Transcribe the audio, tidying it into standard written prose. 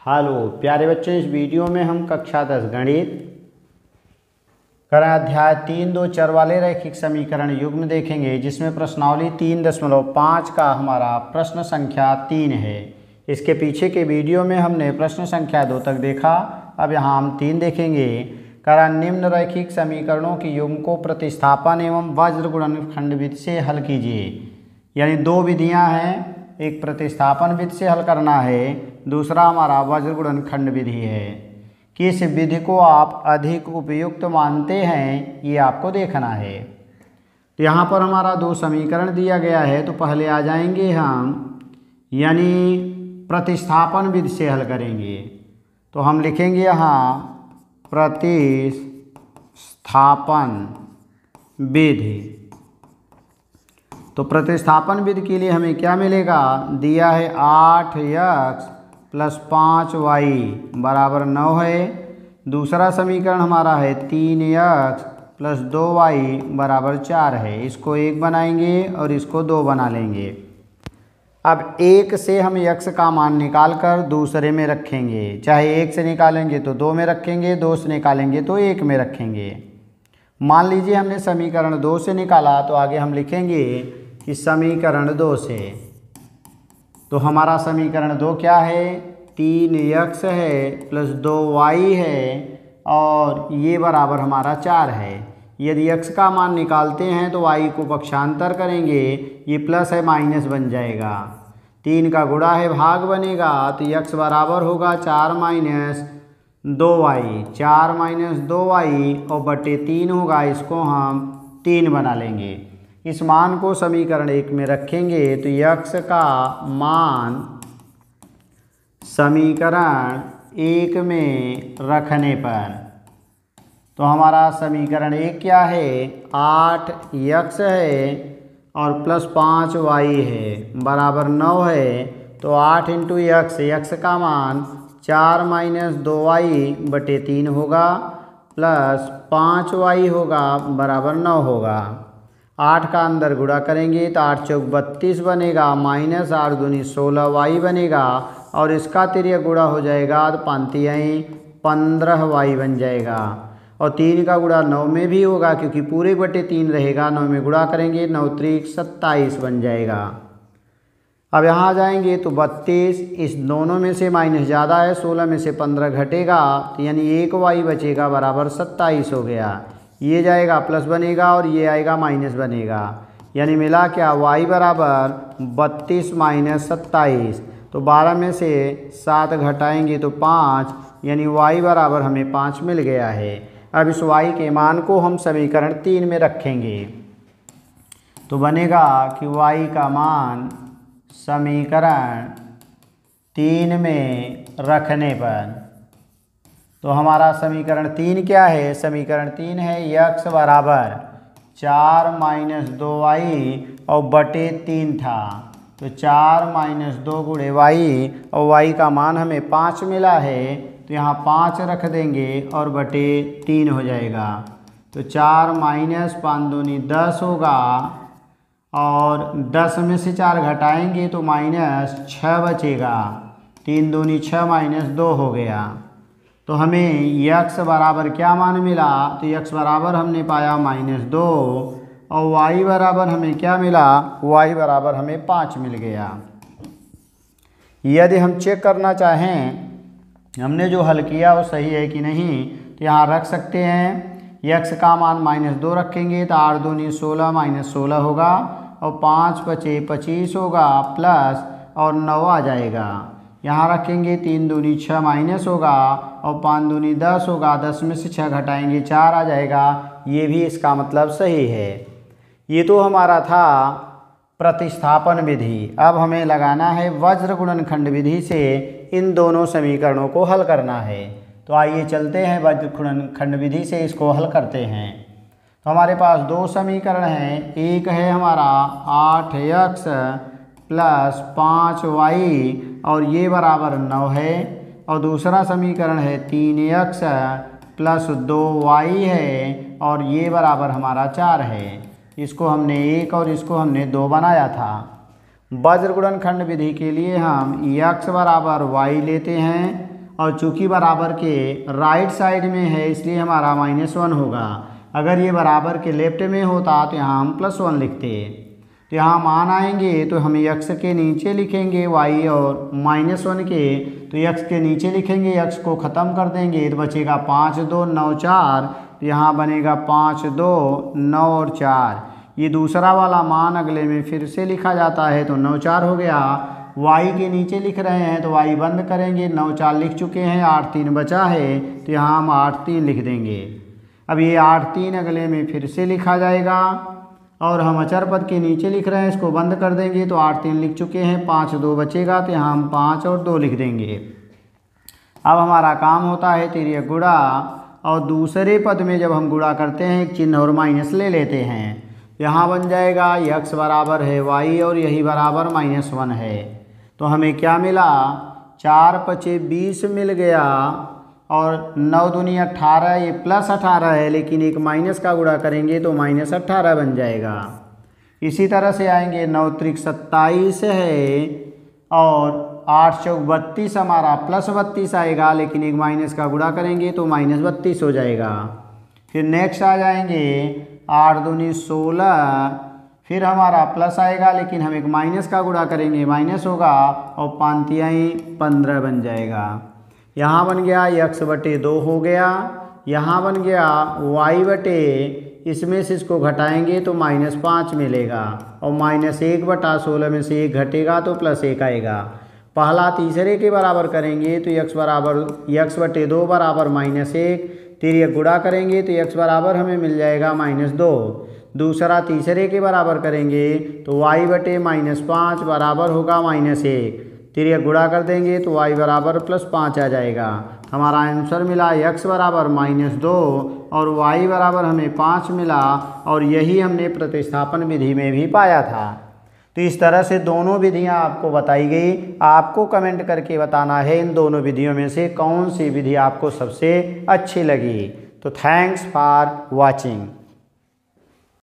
Hello प्यारे बच्चों, इस वीडियो में हम कक्षा 10 गणित करें अध्याय 3 दो चर वाले रैखिक समीकरण युग्म देखेंगे, जिसमें प्रश्नावली 3.5 का हमारा प्रश्न संख्या 3 है। इसके पीछे के वीडियो में हमने प्रश्न संख्या 2 तक देखा। अब यहाँ हम 3 देखेंगे। करा निम्न रैखिक समीकरणों की युग्म को प्रतिस्थापन एवं वज्र गुणनखंड विधि से हल कीजिए। यानी दो विधियाँ हैं, एक प्रतिस्थापन विधि से हल करना है, दूसरा हमारा वज्र गुणनखंड विधि है। किस विधि को आप अधिक उपयुक्त मानते हैं, ये आपको देखना है। तो यहाँ पर हमारा दो समीकरण दिया गया है, तो पहले आ जाएंगे हम, यानी प्रतिस्थापन विधि से हल करेंगे। तो हम लिखेंगे यहाँ प्रतिस्थापन विधि। तो प्रतिस्थापन विधि के लिए हमें क्या मिलेगा, दिया है 8x + 5y बराबर 9 है। दूसरा समीकरण हमारा है 3x + 2y बराबर 4 है। इसको 1 बनाएंगे और इसको 2 बना लेंगे। अब 1 से हम x का मान निकाल कर दूसरे में रखेंगे। चाहे 1 से निकालेंगे तो 2 में रखेंगे, 2 से निकालेंगे तो 1 में रखेंगे। मान लीजिए हमने समीकरण 2 से निकाला, तो आगे हम लिखेंगे कि समीकरण 2 से, तो हमारा समीकरण 2 क्या है, 3x है + 2y है और ये बराबर हमारा 4 है। यदि x का मान निकालते हैं तो y को पक्षांतर करेंगे, ये प्लस है माइनस बन जाएगा। 3 का गुणा है भाग बनेगा, तो x बराबर होगा 4 - 2y, 4 - 2y और बटे 3 होगा। इसको हम 3 बना लेंगे। इस मान को समीकरण 1 में रखेंगे, तो x का मान समीकरण 1 में रखने पर, तो हमारा समीकरण 1 क्या है, 8x है और + 5y है बराबर 9 है। तो 8 × x का मान 4 - 2y बटे 3 होगा प्लस 5y होगा बराबर 9 होगा। 8 का अंदर गुणा करेंगे तो 8 × 4 = 32 बनेगा, -8 दूनी 16y बनेगा और इसका तिर्यक गुणा हो जाएगा तो 5 × 15y बन जाएगा। और 3 का गुणा 9 में भी होगा, क्योंकि पूरे बटे 3 रहेगा। 9 में गुणा करेंगे 9 × 3 = 27 बन जाएगा। अब यहाँ आ जाएंगे तो 32, इस दोनों में से माइनस ज़्यादा है, 16 में से 15 घटेगा, तो यानी 1y बचेगा बराबर 27 हो गया। ये जाएगा प्लस बनेगा और ये आएगा माइनस बनेगा, यानी मिला क्या, y बराबर 32 - 27। तो 12 में से 7 घटाएंगे तो 5, यानी y बराबर हमें 5 मिल गया है। अब इस y के मान को हम समीकरण 3 में रखेंगे, तो बनेगा कि y का मान समीकरण 3 में रखने पर, तो हमारा समीकरण 3 क्या है, समीकरण 3 है x बराबर 4 - 2y और बटे 3 था, तो 4 - 2 × y और y का मान हमें 5 मिला है, तो यहाँ 5 रख देंगे और बटे 3 हो जाएगा। तो 4 - 5 दूनी 10 होगा और 10 में से 4 घटाएंगे तो -6 बचेगा। 3 दूनी 6 - 2 हो गया। तो हमें x बराबर क्या मान मिला, तो x बराबर हमने पाया -2 और y बराबर हमें क्या मिला, y बराबर हमें 5 मिल गया। यदि हम चेक करना चाहें हमने जो हल किया वो सही है कि नहीं, तो यहाँ रख सकते हैं। x का मान -2 रखेंगे तो 8 दूनी 16 - 16 होगा और 5 × 5 = 25 होगा प्लस और 9 आ जाएगा। यहाँ रखेंगे 3 दूनी 6 माइनस होगा और 5 दूनी 10 होगा, 10 में से 6 घटाएंगे 4 आ जाएगा। ये भी इसका मतलब सही है। ये तो हमारा था प्रतिस्थापन विधि। अब हमें लगाना है वज्र गुणनखंड विधि से इन दोनों समीकरणों को हल करना है। तो आइए चलते हैं, वज्र गुणनखंड विधि से इसको हल करते हैं। तो हमारे पास दो समीकरण हैं, एक है हमारा 8x + 5y और ये बराबर 9 है, और दूसरा समीकरण है 3x + 2y है और ये बराबर हमारा 4 है। इसको हमने 1 और इसको हमने 2 बनाया था। वज्र गुणनखंड विधि के लिए हम x बराबर y लेते हैं और चूंकि बराबर के राइट साइड में है इसलिए हमारा -1 होगा। अगर ये बराबर के लेफ्ट में होता तो यहाँ हम +1 लिखते। तो यहाँ मान आएंगे तो हम x के नीचे लिखेंगे y और -1 के, तो x के नीचे लिखेंगे, x को ख़त्म कर देंगे तो बचेगा 5 2 9 4। तो यहाँ बनेगा 5 2 9 और 4। ये दूसरा वाला मान अगले में फिर से लिखा जाता है तो 9 4 हो गया। y के नीचे लिख रहे हैं तो y बंद करेंगे, 9 4 लिख चुके हैं, 8 3 बचा है तो यहाँ हम 8 3 लिख देंगे। अब ये 8 3 अगले में फिर से लिखा जाएगा और हम अचर पद के नीचे लिख रहे हैं, इसको बंद कर देंगे तो 8 3 लिख चुके हैं, 5 2 बचेगा तो यहाँ हम 5 और 2 लिख देंगे। अब हमारा काम होता है तिर्यक गुणा, और दूसरे पद में जब हम गुणा करते हैं एक चिन्ह और माइनस ले लेते हैं। यहाँ बन जाएगा x बराबर है y और यही बराबर -1 है। तो हमें क्या मिला, 4 5 20 मिल गया और 9 दूनी 18, ये +18 है लेकिन एक माइनस का गुणा करेंगे तो -18 बन जाएगा। इसी तरह से आएंगे 9 त्रिक 27 है और 8 चौक 32 हमारा +32 आएगा, लेकिन एक माइनस का गुणा करेंगे तो -32 हो जाएगा। फिर नेक्स्ट आ जाएंगे 8 दूनी 16, फिर हमारा प्लस आएगा लेकिन हम एक माइनस का गुणा करेंगे माइनस होगा और 5 तिहाई 15 बन जाएगा। यहाँ बन गया x/2 हो गया, यहाँ बन गया y/, इसमें से इसको घटाएंगे तो -5 मिलेगा और -1/16 में से 1 घटेगा तो +1 आएगा। पहला तीसरे के बराबर करेंगे तो x/2 बराबर -1, तिर्यक गुणा करेंगे तो x बराबर हमें मिल जाएगा -2। दूसरा तीसरे के बराबर करेंगे तो y/-5 बराबर होगा -1, तिर्यक गुणा कर देंगे तो y बराबर +5 आ जाएगा। हमारा आंसर मिला x बराबर -2 और y बराबर हमें 5 मिला, और यही हमने प्रतिस्थापन विधि में भी पाया था। तो इस तरह से दोनों विधियां आपको बताई गई। आपको कमेंट करके बताना है इन दोनों विधियों में से कौन सी विधि आपको सबसे अच्छी लगी। तो थैंक्स फॉर वॉचिंग।